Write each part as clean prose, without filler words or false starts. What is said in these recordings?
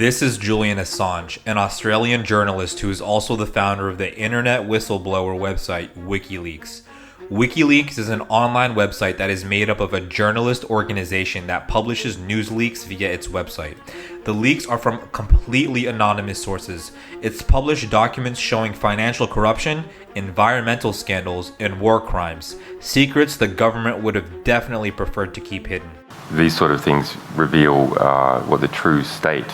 This is Julian Assange, an Australian journalist who is also the founder of the internet whistleblower website Wikileaks. Wikileaks is an online website that is made up of a journalist organization that publishes news leaks via its website. The leaks are from completely anonymous sources. It's published documents showing financial corruption, environmental scandals, and war crimes. Secrets the government would have definitely preferred to keep hidden. These sort of things reveal what the true state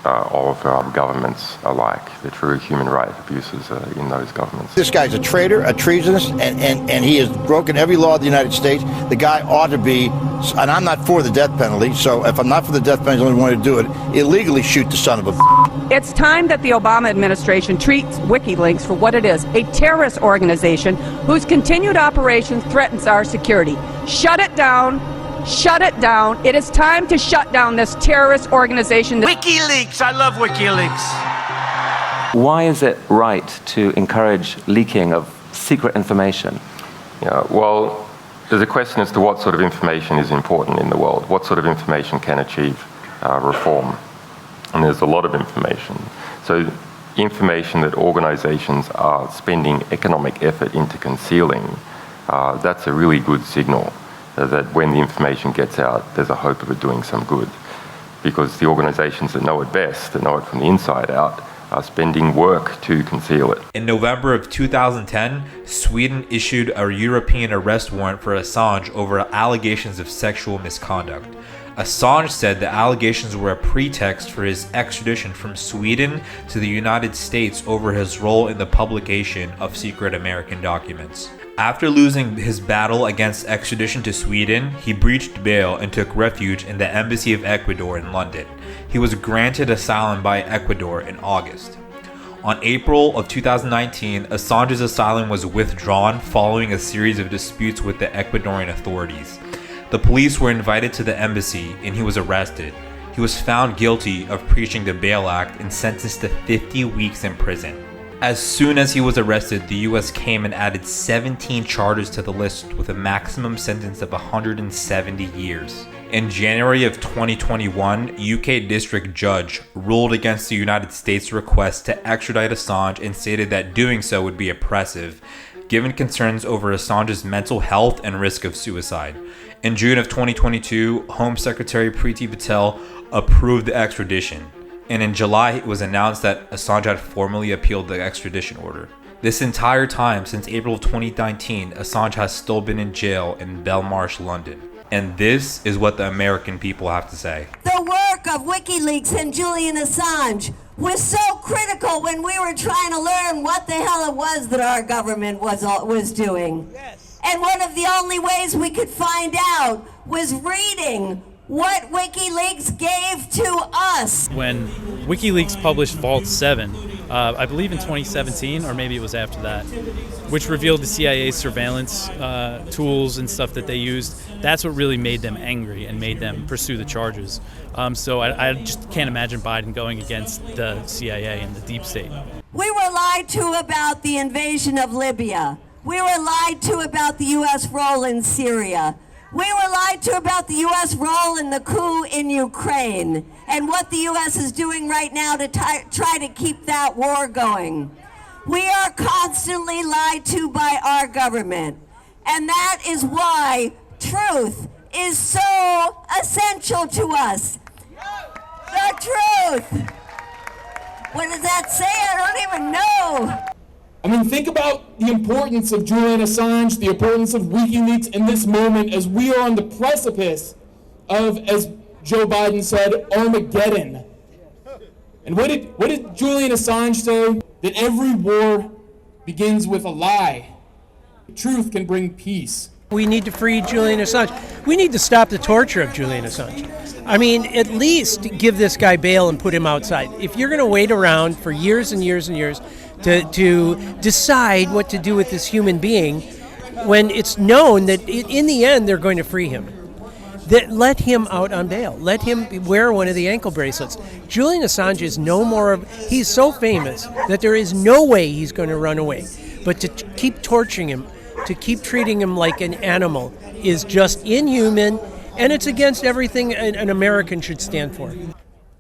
of governments are like, the true human rights abuses in those governments. This guy's a traitor, a treasonous, and he has broken every law of the United States. The guy ought to be, and I'm not for the death penalty, so if I'm not for the death penalty, the only one to do it, illegally shoot the son of a It's time that the Obama administration treats WikiLeaks for what it is, a terrorist organization whose continued operation threatens our security. Shut it down. Shut it down. It is time to shut down this terrorist organization. WikiLeaks! I love WikiLeaks! Why is it right to encourage leaking of secret information? Yeah, well, there's a question as to what sort of information is important in the world, what sort of information can achieve reform. And there's a lot of information. So information that organizations are spending economic effort into concealing, that's a really good signal that when the information gets out, there's a hope of it doing some good. Because the organizations that know it best, that know it from the inside out, are spending work to conceal it. In November of 2010, Sweden issued a European arrest warrant for Assange over allegations of sexual misconduct. Assange said the allegations were a pretext for his extradition from Sweden to the United States over his role in the publication of secret American documents. After losing his battle against extradition to Sweden, he breached bail and took refuge in the Embassy of Ecuador in London. He was granted asylum by Ecuador in August. On April of 2019, Assange's asylum was withdrawn following a series of disputes with the Ecuadorian authorities. The police were invited to the embassy and he was arrested. He was found guilty of breaching the Bail Act and sentenced to 50 weeks in prison. As soon as he was arrested, the US came and added 17 charges to the list with a maximum sentence of 170 years. In January of 2021, UK district judge ruled against the United States' request to extradite Assange and stated that doing so would be oppressive, given concerns over Assange's mental health and risk of suicide. In June of 2022, Home Secretary Priti Patel approved the extradition. And in July, it was announced that Assange had formally appealed the extradition order. This entire time, since April of 2019, Assange has still been in jail in Belmarsh, London. And this is what the American people have to say. The work of WikiLeaks and Julian Assange was so critical when we were trying to learn what the hell it was that our government was doing. Yes. And one of the only ways we could find out was reading what WikiLeaks gave to us. When WikiLeaks published Vault 7, I believe in 2017, or maybe it was after that, which revealed the CIA's surveillance tools and stuff that they used, that's what really made them angry and made them pursue the charges. So I just can't imagine Biden going against the CIA and the deep state. We were lied to about the invasion of Libya. We were lied to about the U.S. role in Syria. We were lied to about the U.S. role in the coup in Ukraine and what the U.S. is doing right now to try to keep that war going. We are constantly lied to by our government, and that is why truth is so essential to us. The truth. What does that say? I don't even know. I mean, think about the importance of Julian Assange, the importance of WikiLeaks in this moment as we are on the precipice of, as Joe Biden said, Armageddon. And what did Julian Assange say? That every war begins with a lie. Truth can bring peace. We need to free Julian Assange. We need to stop the torture of Julian Assange. I mean, at least give this guy bail and put him outside. If you're going to wait around for years and years and years to decide what to do with this human being, when it's known that in the end they're going to free him, that let him out on bail. Let him wear one of the ankle bracelets. Julian Assange is no more of, he's so famous that there is no way he's going to run away. But to keep torturing him, to keep treating him like an animal is just inhuman, and it's against everything an American should stand for.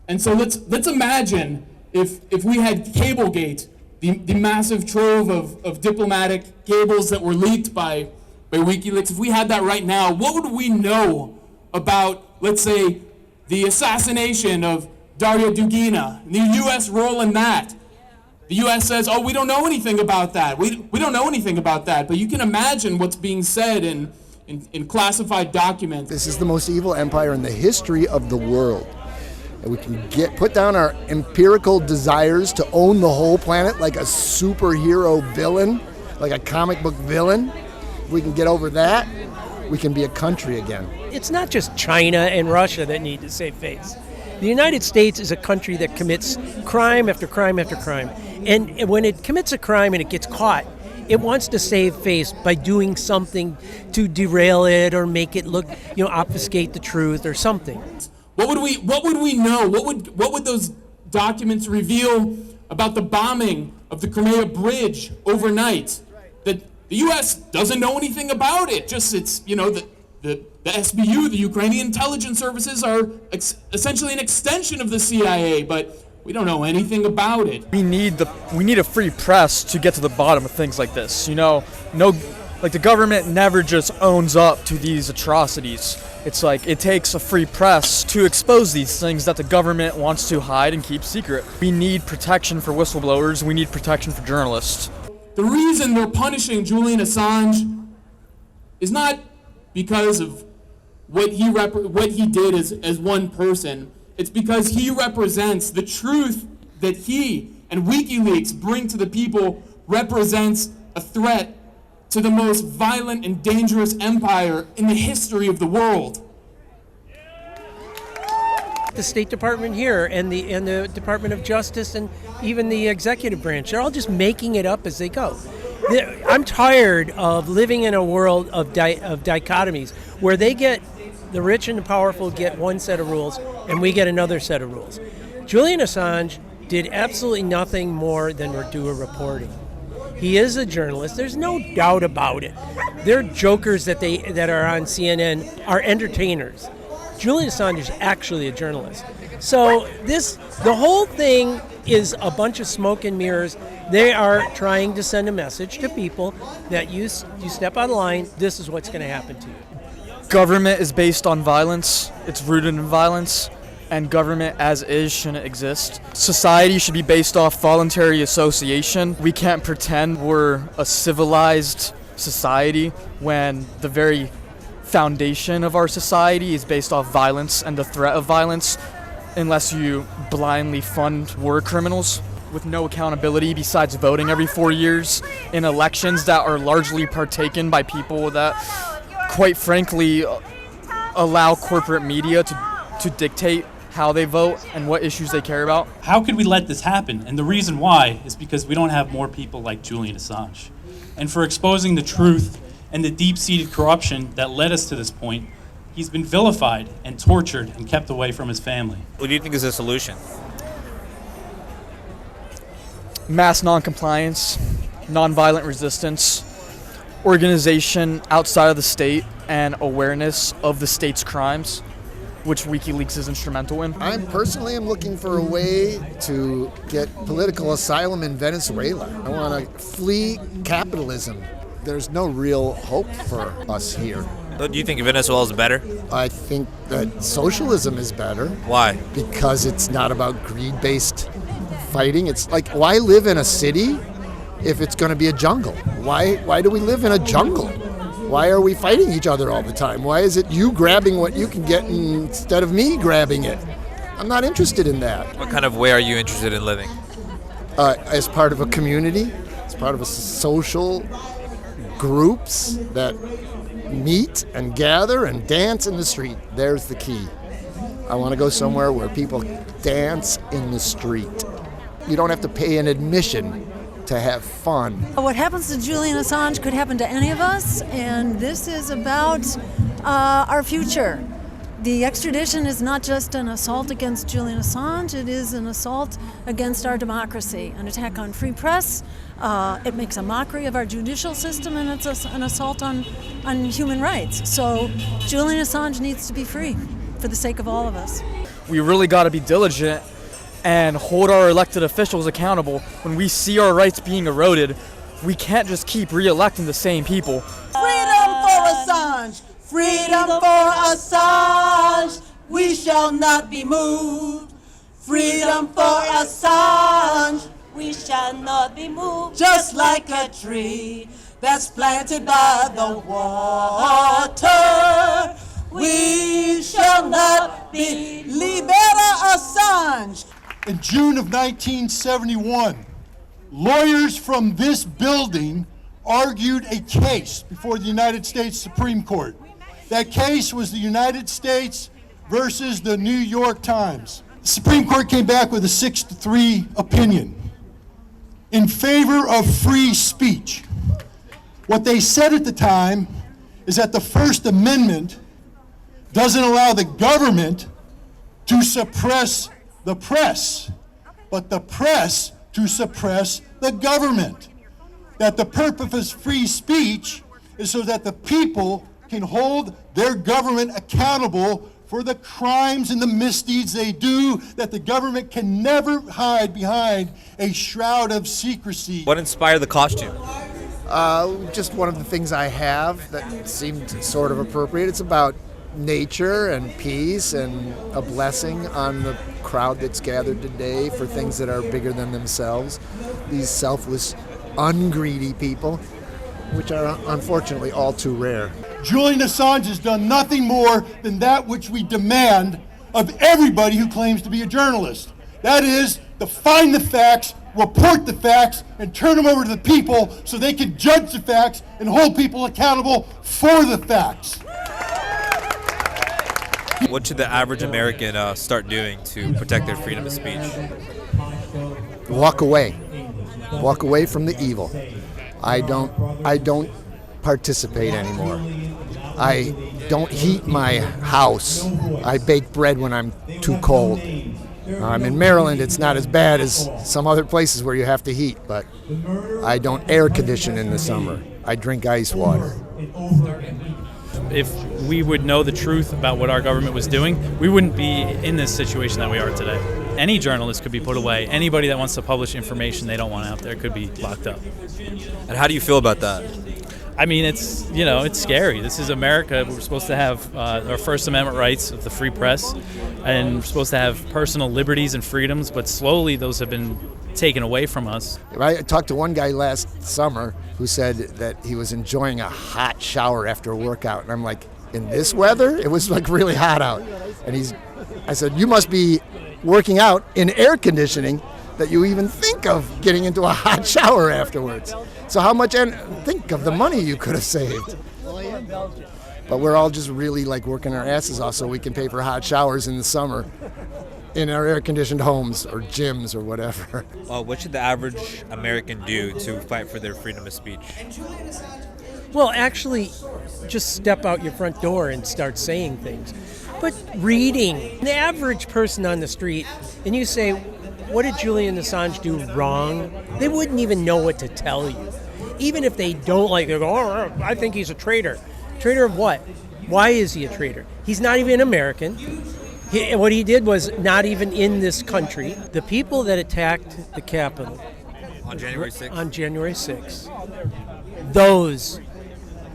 And so let's imagine if we had Cablegate, the massive trove of diplomatic cables that were leaked by WikiLeaks, if we had that right now, what would we know about, let's say, the assassination of Daria Dugina, and the U.S. role in that? The U.S. says, oh, we don't know anything about that. We don't know anything about that. But you can imagine what's being said in classified documents. This is the most evil empire in the history of the world. And we can put down our empirical desires to own the whole planet like a superhero villain, like a comic book villain. If we can get over that, we can be a country again. It's not just China and Russia that need to save face. The United States is a country that commits crime after crime after crime. And when it commits a crime and it gets caught, it wants to save face by doing something to derail it or make it look, obfuscate the truth or something. What would we know? What would those documents reveal about the bombing of the Crimea Bridge overnight? That the U.S. doesn't know anything about it. Just the SBU, the Ukrainian intelligence services, are essentially an extension of the CIA, but we don't know anything about it. We need a free press to get to the bottom of things like this. The government never just owns up to these atrocities. It's like it takes a free press to expose these things that the government wants to hide and keep secret. We need protection for whistleblowers. We need protection for journalists. The reason they're punishing Julian Assange is not because of what he did as one person. It's because he represents the truth that he and WikiLeaks bring to the people, represents a threat to the most violent and dangerous empire in the history of the world. The State Department here and the Department of Justice and even the executive branch, they're all just making it up as they go. I'm tired of living in a world of dichotomies where the rich and the powerful get one set of rules and we get another set of rules. Julian Assange did absolutely nothing more than do a reporting. He is a journalist. There's no doubt about it. Their jokers that are on CNN are entertainers. Julian Assange is actually a journalist. So the whole thing is a bunch of smoke and mirrors. They are trying to send a message to people that you step out of line, this is what's going to happen to you. Government is based on violence. It's rooted in violence. And government as is shouldn't exist. Society should be based off voluntary association. We can't pretend we're a civilized society when the very foundation of our society is based off violence and the threat of violence, unless you blindly fund war criminals with no accountability besides voting every 4 years in elections that are largely partaken by people that, quite frankly, allow corporate media to dictate how they vote and what issues they care about. How could we let this happen? And the reason why is because we don't have more people like Julian Assange. And for exposing the truth and the deep-seated corruption that led us to this point, he's been vilified and tortured and kept away from his family. What do you think is the solution? Mass non-compliance, nonviolent resistance, organization outside of the state, and awareness of the state's crimes, which WikiLeaks is instrumental in. I personally am looking for a way to get political asylum in Venezuela. I want to flee capitalism. There's no real hope for us here. So do you think Venezuela is better? I think that socialism is better. Why? Because it's not about greed-based fighting. It's like, why live in a city if it's going to be a jungle? Why do we live in a jungle? Why are we fighting each other all the time? Why is it you grabbing what you can get instead of me grabbing it? I'm not interested in that. What kind of way are you interested in living? As part of a community, as part of a social groups that meet and gather and dance in the street. There's the key. I want to go somewhere where people dance in the street. You don't have to pay an admission to have fun. What happens to Julian Assange could happen to any of us, and this is about our future. The extradition is not just an assault against Julian Assange, it is an assault against our democracy, an attack on free press. It makes a mockery of our judicial system, and it's an assault on human rights. So Julian Assange needs to be free for the sake of all of us. we really got to be diligent and hold our elected officials accountable. When we see our rights being eroded, we can't just keep re-electing the same people. Freedom for Assange! Freedom for Assange! We shall not be moved. Freedom for Assange! We shall not be moved. Just like a tree that's planted by the water, we shall not be. Libera Assange! In June of 1971, lawyers from this building argued a case before the United States Supreme Court. That case was the United States versus the New York Times. The Supreme Court came back with a 6-3 opinion in favor of free speech. What they said at the time is that the First Amendment doesn't allow the government to suppress the press, but the press to suppress the government. That the purpose of free speech is so that the people can hold their government accountable for the crimes and the misdeeds they do, that the government can never hide behind a shroud of secrecy. What inspired the costume? Just one of the things I have that seemed sort of appropriate. It's about nature and peace and a blessing on the crowd that's gathered today for things that are bigger than themselves. These selfless, ungreedy people, which are unfortunately all too rare. Julian Assange has done nothing more than that which we demand of everybody who claims to be a journalist. That is, to find the facts, report the facts, and turn them over to the people so they can judge the facts and hold people accountable for the facts. What should the average American start doing to protect their freedom of speech? Walk away. Walk away from the evil. I don't participate anymore. I don't heat my house. I bake bread when I'm too cold. I'm in Maryland. It's not as bad as some other places where you have to heat, but I don't air condition in the summer. I drink ice water. If we would know the truth about what our government was doing, we wouldn't be in this situation that we are today. Any journalist could be put away. Anybody that wants to publish information they don't want out there could be locked up. And how do you feel about that? I mean, it's scary. This is America. We're supposed to have our First Amendment rights of the free press, and we're supposed to have personal liberties and freedoms, but slowly those have been taken away from us. I talked to one guy last summer who said that he was enjoying a hot shower after a workout, and I'm like, in this weather? It was like really hot out. And I said, you must be working out in air conditioning that you even think of getting into a hot shower afterwards. So how much, think of the money you could have saved. But we're all just really like working our asses off so we can pay for hot showers in the summer in our air-conditioned homes or gyms or whatever. What should the average American do to fight for their freedom of speech? Well, actually, just step out your front door and start saying things. But reading, the average person on the street, and you say, what did Julian Assange do wrong? They wouldn't even know what to tell you. Even if they don't like it, they go, oh, I think he's a traitor. Traitor of what? Why is he a traitor? He's not even American. What he did was not even in this country. The people that attacked the Capitol on January 6th, those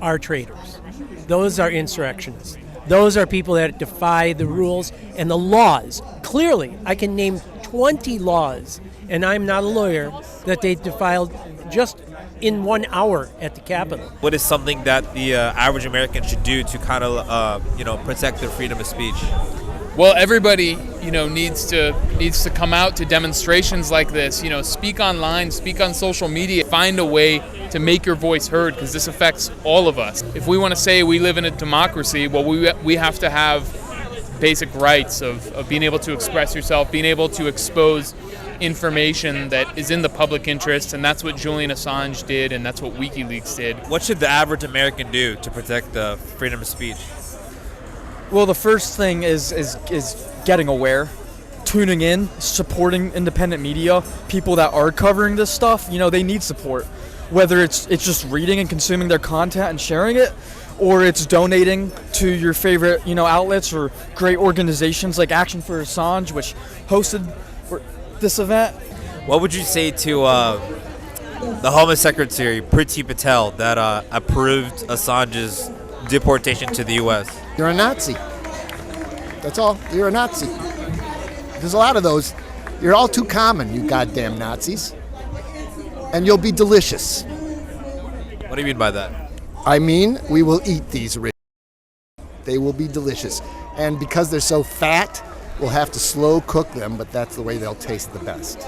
are traitors. Those are insurrectionists. Those are people that defy the rules and the laws. Clearly, I can name 20 laws, and I'm not a lawyer, that they defiled just in 1 hour at the Capitol. What is something that the average American should do to kind of, protect their freedom of speech? Well, everybody, needs to come out to demonstrations like this. Speak online, speak on social media, find a way to make your voice heard, because this affects all of us. If we want to say we live in a democracy, well, we have to have basic rights of being able to express yourself, being able to expose information that is in the public interest, and that's what Julian Assange did, and that's what Wikileaks did. What should the average American do to protect the freedom of speech? Well, the first thing is getting aware, tuning in, supporting independent media, people that are covering this stuff. They need support, whether it's just reading and consuming their content and sharing it, or it's donating to your favorite, outlets or great organizations like Action for Assange, which hosted this event. What would you say to the Home Secretary, Priti Patel, that approved Assange's deportation to the U.S.? You're a Nazi. That's all. You're a Nazi. There's a lot of those. You're all too common, you goddamn Nazis. And you'll be delicious. What do you mean by that? I mean, we will eat these rich. They will be delicious. And because they're so fat, we'll have to slow cook them, but that's the way they'll taste the best.